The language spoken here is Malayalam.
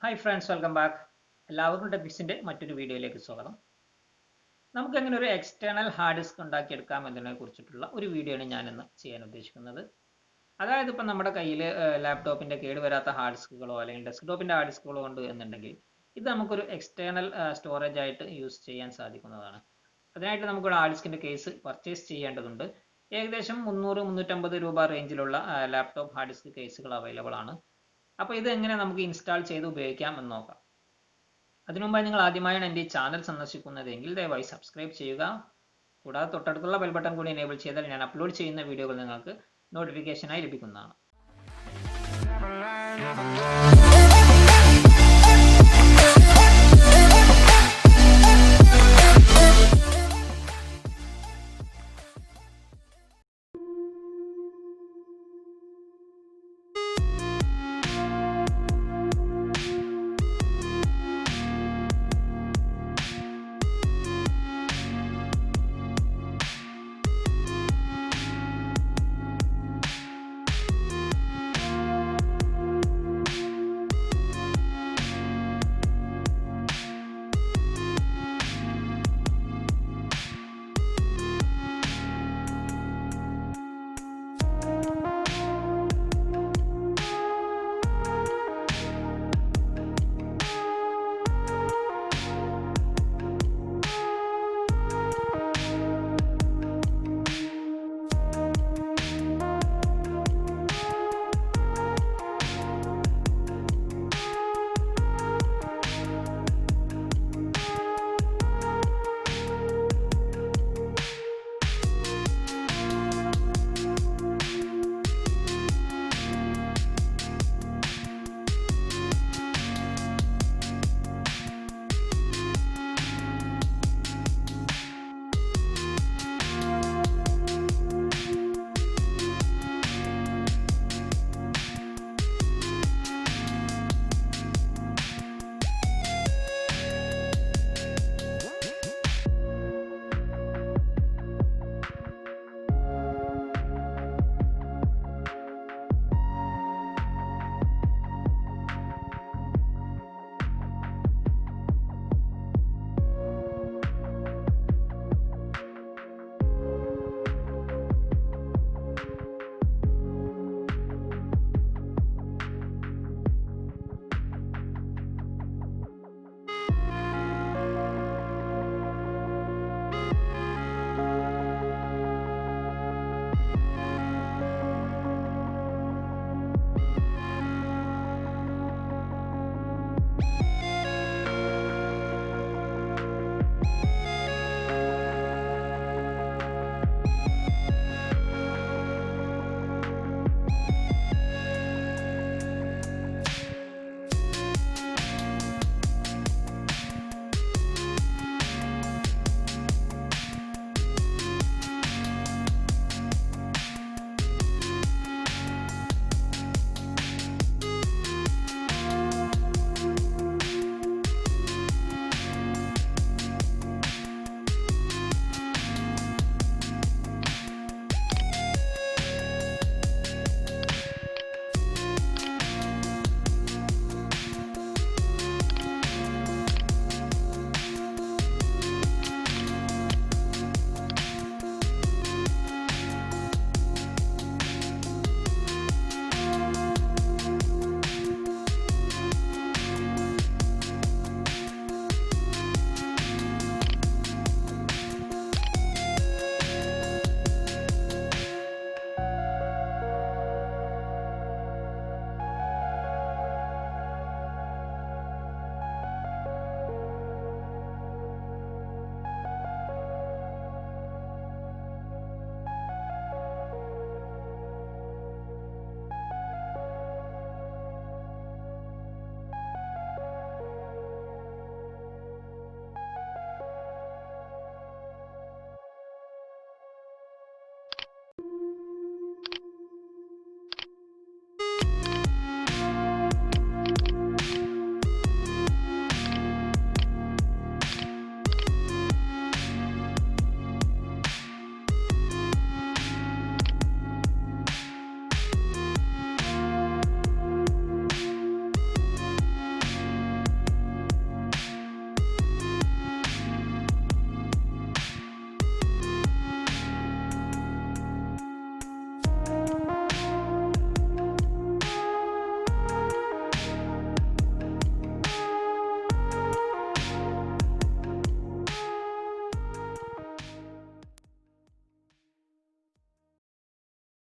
Hi friends, welcome back. എല്ലാവർക്കും ടെക്നിക്സിൻ്റെ മറ്റൊരു വീഡിയോയിലേക്ക് സ്വാഗതം. നമുക്ക് എങ്ങനെ ഒരു എക്സ്റ്റേണൽ ഹാർഡ് ഡിസ്ക് ഉണ്ടാക്കിയെടുക്കാം എന്നതിനെ കുറിച്ചിട്ടുള്ള ഒരു വീഡിയോ ആണ് ഞാനിന്ന് ചെയ്യാൻ ഉദ്ദേശിക്കുന്നത്. അതായത് ഇപ്പം നമ്മുടെ കയ്യിൽ ലാപ്ടോപ്പിൻ്റെ കേടുവരാത്ത ഹാർഡ് ഡിസ്കുകളോ അല്ലെങ്കിൽ ഡെസ്ക്ടോപ്പിൻ്റെ ഹാർഡ് ഡിസ്കുകളോ ഉണ്ട് എന്നുണ്ടെങ്കിൽ ഇത് നമുക്കൊരു എക്സ്റ്റേണൽ സ്റ്റോറേജ് ആയിട്ട് യൂസ് ചെയ്യാൻ സാധിക്കുന്നതാണ്. അതിനായിട്ട് നമുക്കൊരു ഹാർഡ് ഡിസ്കിൻ്റെ കേസ് പർച്ചേസ് ചെയ്യേണ്ടതുണ്ട്. ഏകദേശം 300-350 രൂപ റേഞ്ചിലുള്ള ലാപ്ടോപ്പ് ഹാർഡ് ഡിസ്ക് കേസുകൾ അവൈലബിൾ ആണ്. അപ്പോൾ ഇത് എങ്ങനെ നമുക്ക് ഇൻസ്റ്റാൾ ചെയ്ത് ഉപയോഗിക്കാം എന്ന് നോക്കാം. അതിനുമുമ്പായി നിങ്ങൾ ആദ്യമായാണ് എൻ്റെ ഈ ചാനൽ സന്ദർശിക്കുന്നതെങ്കിൽ ദയവായി സബ്സ്ക്രൈബ് ചെയ്യുക. കൂടാതെ തൊട്ടടുത്തുള്ള ബെൽ ബട്ടൺ കൂടി എനേബിൾ ചെയ്താൽ ഞാൻ അപ്ലോഡ് ചെയ്യുന്ന വീഡിയോകൾ നിങ്ങൾക്ക് നോട്ടിഫിക്കേഷനായി ലഭിക്കുന്നതാണ്.